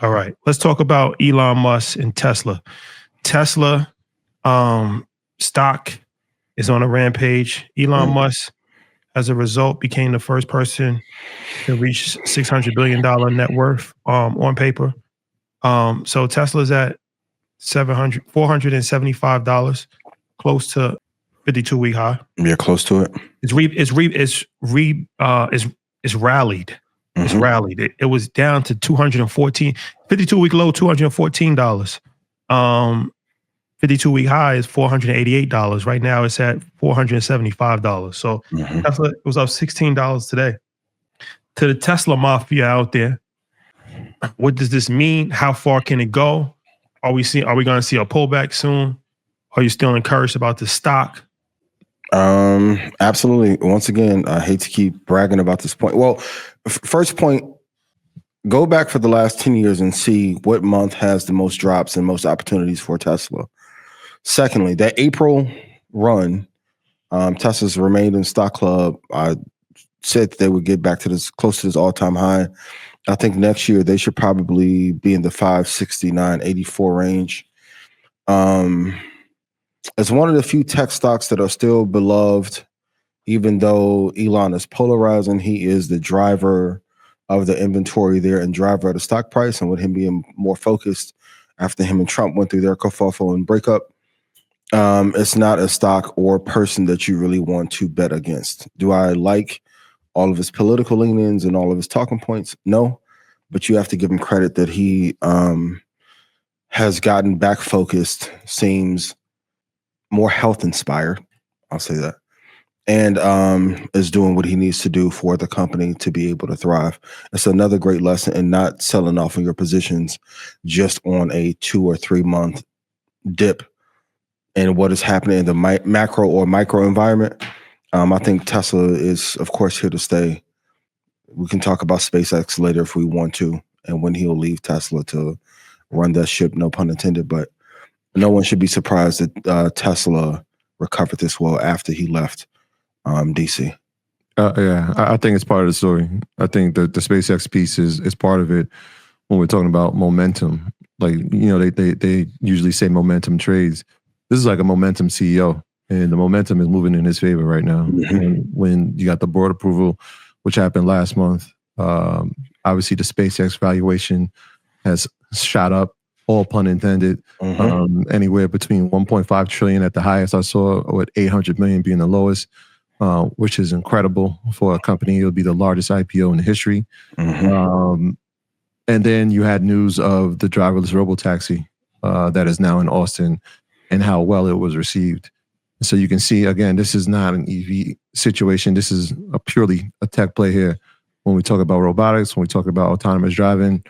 All right. Let's talk about Elon Musk and Tesla. Tesla stock is on a rampage. Elon Musk, as a result, became the first person to reach $600 billion net worth on paper. So Tesla's at $475, close to 52-week high. Yeah, close to it. It's rallied. It's rallied. It was down to 214, 52-week low, $214. 52-week high is $488. Right now it's at $475. So Tesla was up $16 today. To the Tesla mafia out there, what does this mean? How far can it go? Are we going to see a pullback soon? Are you still encouraged about the stock? Absolutely. Once again, I hate to keep bragging about this point. Well, first point, go back for the last 10 years and see what month has the most drops and most opportunities for Tesla. Secondly, that April run, Tesla's remained in stock club. I said that they would get back to this close to this all-time high. I think next year they should probably be in the 569.84 range. It's one of the few tech stocks that are still beloved, even though Elon is polarizing. He is the driver of the inventory there and driver of the stock price. And with him being more focused after him and Trump went through their kerfuffle and breakup, it's not a stock or person that you really want to bet against. Do I like all of his political leanings and all of his talking points? No, but you have to give him credit that he has gotten back focused, seems more health inspired. I'll say that. And is doing what he needs to do for the company to be able to thrive. It's another great lesson in not selling off on your positions just on a 2 or 3 month dip in what is happening in the macro or micro environment. I think Tesla is, of course, here to stay. We can talk about SpaceX later if we want to, and when he'll leave Tesla to run that ship, no pun intended. But no one should be surprised that Tesla recovered this well after he left DC. Yeah, I think it's part of the story. I think the SpaceX piece is part of it when we're talking about momentum. Like, they usually say momentum trades. This is like a momentum CEO, and the momentum is moving in his favor right now. And when you got the board approval, which happened last month, obviously the SpaceX valuation has shot up, all pun intended, anywhere between 1.5 trillion at the highest I saw, with 800 million being the lowest, which is incredible for a company. It'll be the largest IPO in history. And then you had news of the driverless robotaxi that is now in Austin and how well it was received. So you can see, again, this is not an EV situation. This is purely a tech play here. When we talk about robotics, when we talk about autonomous driving,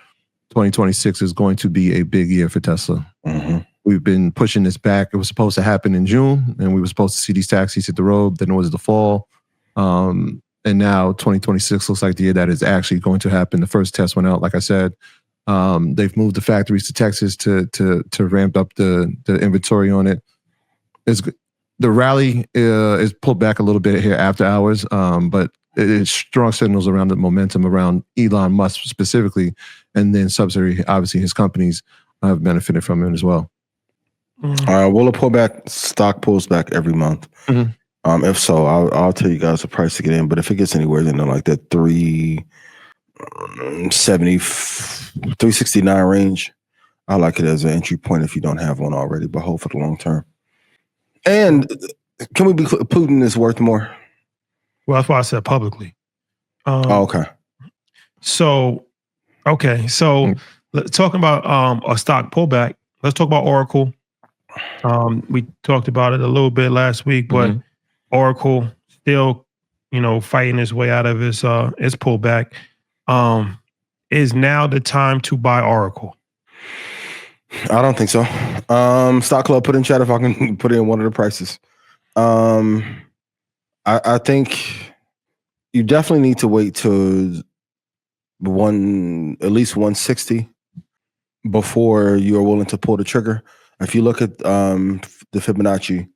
2026 is going to be a big year for Tesla. We've been pushing this back. It was supposed to happen in June, and we were supposed to see these taxis hit the road. Then it was the fall. And now 2026 looks like the year that is actually going to happen. The first test went out, like I said. They've moved the factories to Texas to ramp up the inventory on it. The rally is pulled back a little bit here after hours, but it's strong signals around the momentum around Elon Musk specifically, and then subsidiary, obviously his companies have benefited from it as well. Will it pull back? Stock pulls back every month. If so, I'll tell you guys the price to get in. But if it gets anywhere in like that 369 range, I like it as an entry point if you don't have one already, but hold for the long term. And can we be Putin is worth more? Well, that's why I said publicly. Okay. So talking about a stock pullback, let's talk about Oracle. We talked about it a little bit last week, but Oracle still, fighting its way out of its pullback. Is now the time to buy Oracle? I don't think so. Stock Club, put in chat if I can put in one of the prices. I think you definitely need to wait till at least 160 before you are willing to pull the trigger. If you look at the Fibonacci,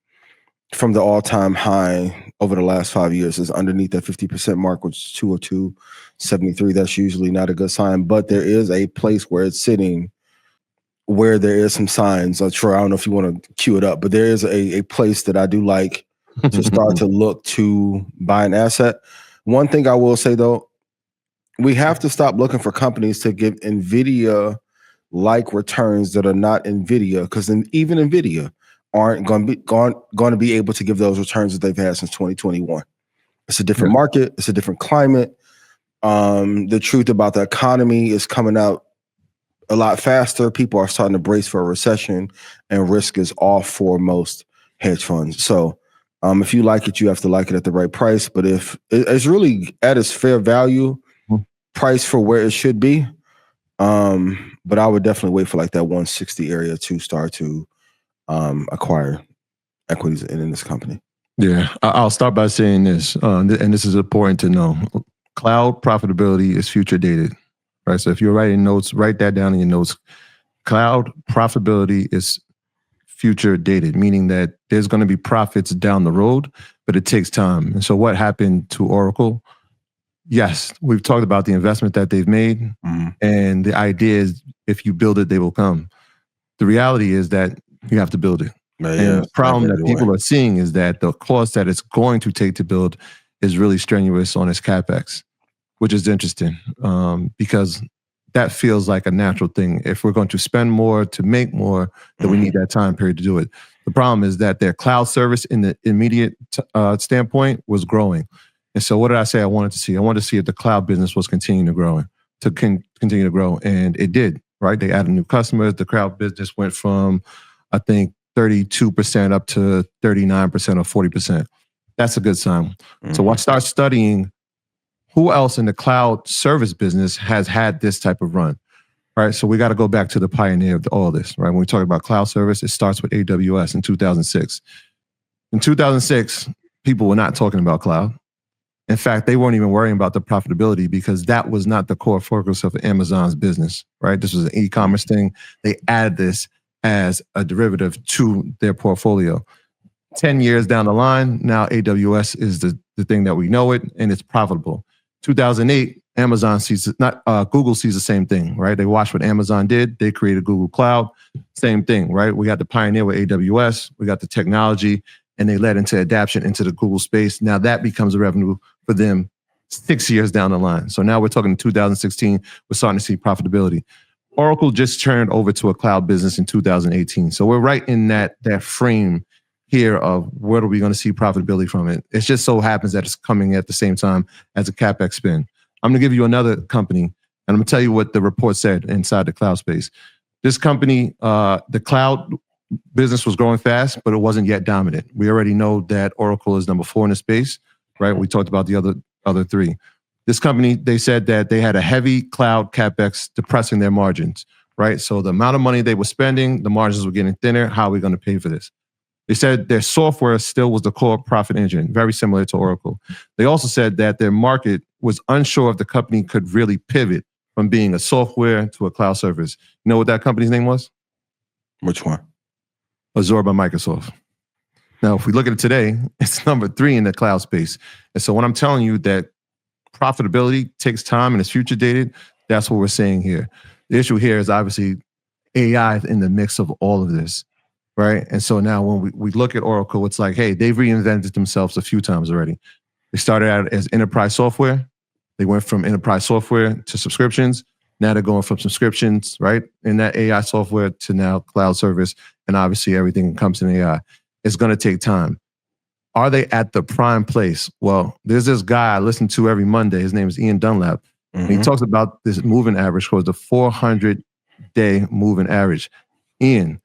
from the all-time high over the last 5 years is underneath that 50% mark, which is 202.73. That's usually not a good sign, but there is a place where it's sitting where there is some signs. Troy, I don't know if you want to cue it up, but there is a place that I do like to start to look to buy an asset. One thing I will say, though, we have to stop looking for companies to give NVIDIA-like returns that are not NVIDIA, because even NVIDIA aren't going to be able to give those returns that they've had since 2021. It's a different market. It's a different climate. The truth about the economy is coming out a lot faster. People are starting to brace for a recession, and risk is off for most hedge funds. So if you like it, you have to like it at the right price. But if it's really at its fair value price for where it should be, but I would definitely wait for like that 160 area to start to acquire equities in this company. Yeah, I'll start by saying this, and this is important to know. Cloud profitability is future dated. Right. So if you're writing notes, write that down in your notes. Cloud profitability is future dated, meaning that there's going to be profits down the road, but it takes time. And so what happened to Oracle? Yes, we've talked about the investment that they've made. Mm-hmm. And the idea is if you build it, they will come. The reality is that you have to build it. And the problem that people are seeing is that the cost that it's going to take to build is really strenuous on its CapEx, which is interesting because that feels like a natural thing. If we're going to spend more to make more, then we need that time period to do it. The problem is that their cloud service in the immediate standpoint was growing. And so what did I say I wanted to see? I wanted to see if the cloud business was continuing to grow, and it did, right? They added new customers. The cloud business went from, I think, 32% up to 39% or 40%. That's a good sign. Mm-hmm. So I start studying who else in the cloud service business has had this type of run, right? So we got to go back to the pioneer of all this, right? When we talk about cloud service, it starts with AWS in 2006. In 2006, people were not talking about cloud. In fact, they weren't even worrying about the profitability because that was not the core focus of Amazon's business, right? This was an e-commerce thing. They added this as a derivative to their portfolio. 10 years down the line, now AWS is the thing that we know it, and it's profitable. 2008, Amazon sees Google sees the same thing, right? They watched what Amazon did. They created Google Cloud. Same thing, right? We got the pioneer with AWS. We got the technology, and they led into adaptation into the Google space. Now that becomes a revenue for them 6 years down the line. So now we're talking 2016. We're starting to see profitability. Oracle just turned over to a cloud business in 2018. So we're right in that frame here of where are we going to see profitability from it. It just so happens that it's coming at the same time as a CapEx spend. I'm going to give you another company, and I'm going to tell you what the report said inside the cloud space. This company, the cloud business was growing fast, but it wasn't yet dominant. We already know that Oracle is number 4 in the space, right? We talked about the other 3. This company, they said that they had a heavy cloud CapEx depressing their margins, right? So the amount of money they were spending, the margins were getting thinner. How are we going to pay for this? They said their software still was the core profit engine, very similar to Oracle. They also said that their market was unsure if the company could really pivot from being a software to a cloud service. You know what that company's name was? Which one? Azure by Microsoft. Now, if we look at it today, it's number 3 in the cloud space. And so when I'm telling you that profitability takes time and it's future dated, that's what we're saying here. The issue here is obviously AI in the mix of all of this. Right. And so now when we look at Oracle, it's like, hey, they've reinvented themselves a few times already. They started out as enterprise software. They went from enterprise software to subscriptions. Now they're going from subscriptions, right, in that AI software to now cloud service. And obviously everything comes in AI. It's going to take time. Are they at the prime place? Well, there's this guy I listen to every Monday. His name is Ian Dunlap. Mm-hmm. And he talks about this moving average called the 400-day moving average. Ian,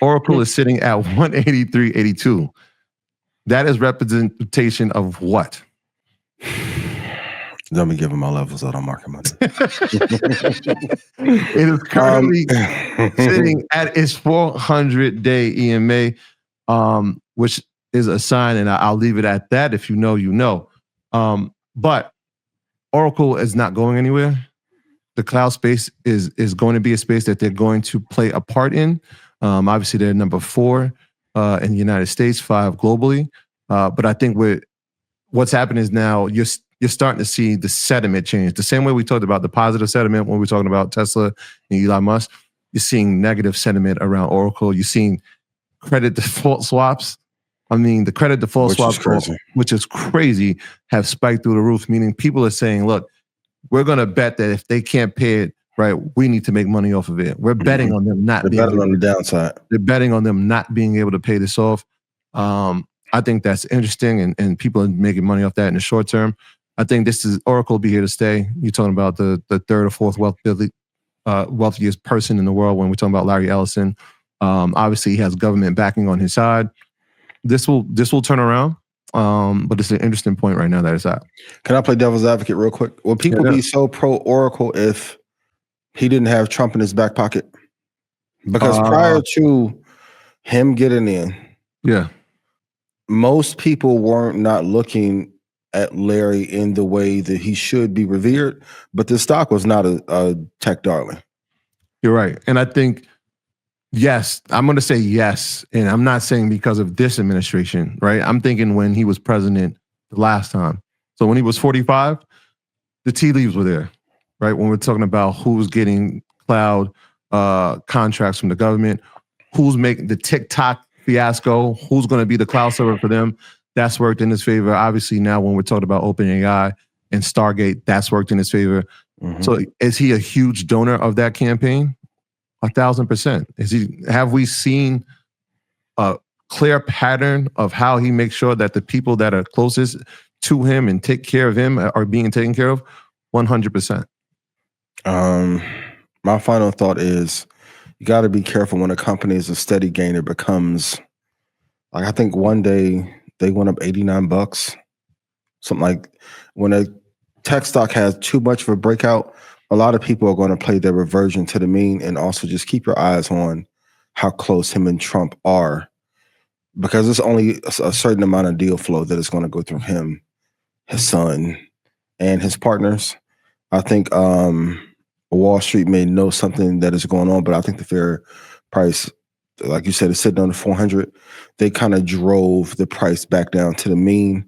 Oracle is sitting at 183.82. That is representation of what? Let me give him my levels out on market money. It is currently sitting at its 400-day EMA, which is a sign, and I'll leave it at that. If you know, you know. But Oracle is not going anywhere. The cloud space is going to be a space that they're going to play a part in. Obviously, they're number 4. in the United States, 5 globally. But I think what's happened is now you're starting to see the sentiment change. The same way we talked about the positive sentiment when we were talking about Tesla and Elon Musk, you're seeing negative sentiment around Oracle. You're seeing credit default swaps. I mean, the credit default swaps, which is crazy, have spiked through the roof, meaning people are saying, look, we're going to bet that if they can't pay it, right, we need to make money off of it. We're betting on them not being betting on the downside. They're betting on them not being able to pay this off. I think that's interesting, and people are making money off that in the short term. I think Oracle will be here to stay. You're talking about the third or fourth wealthiest person in the world when we're talking about Larry Ellison. Obviously, he has government backing on his side. This will turn around, but it's an interesting point right now that it's at. Can I play devil's advocate real quick? Would people be so pro Oracle if he didn't have Trump in his back pocket? Because prior to him getting in, most people weren't not looking at Larry in the way that he should be revered, but the stock was not a tech darling. You're right. And I think, yes, I'm going to say yes. And I'm not saying because of this administration, right? I'm thinking when he was president the last time. So when he was 45, the tea leaves were there, right? When we're talking about who's getting cloud contracts from the government, who's making the TikTok fiasco, who's going to be the cloud server for them, that's worked in his favor. Obviously, now when we're talking about OpenAI and Stargate, that's worked in his favor. So is he a huge donor of that campaign? 1,000%. Have we seen a clear pattern of how he makes sure that the people that are closest to him and take care of him are being taken care of? 100%. My final thought is you got to be careful when a company is a steady gainer becomes, like, I think one day they went up $89. Something like, when a tech stock has too much of a breakout, a lot of people are going to play their reversion to the mean, and also just keep your eyes on how close him and Trump are, because there's only a certain amount of deal flow that is going to go through him, his son, and his partners. I think Wall Street may know something that is going on, but I think the fair price, like you said, is sitting under 400. They kind of drove the price back down to the mean,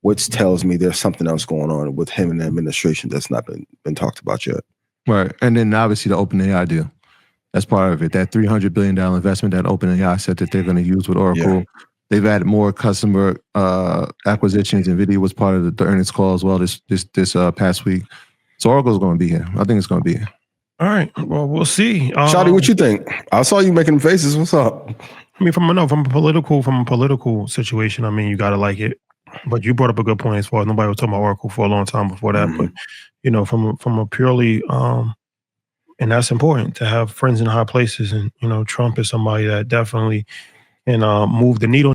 which tells me there's something else going on with him and the administration that's not been talked about yet. Right. And then obviously the OpenAI deal. That's part of it. That $300 billion investment that OpenAI said that they're going to use with Oracle. Yeah. They've added more customer acquisitions. NVIDIA was part of the earnings call as well this past week. So Oracle's going to be here. I think it's going to be here. All right. Well, we'll see. Shawty, what you think? I saw you making faces. What's up? I mean, from a political situation, I mean, you got to like it. But you brought up a good point as far as nobody was talking about Oracle for a long time before that. But, you know, from a purely, and that's important to have friends in high places. And, you know, Trump is somebody that definitely can move the needle.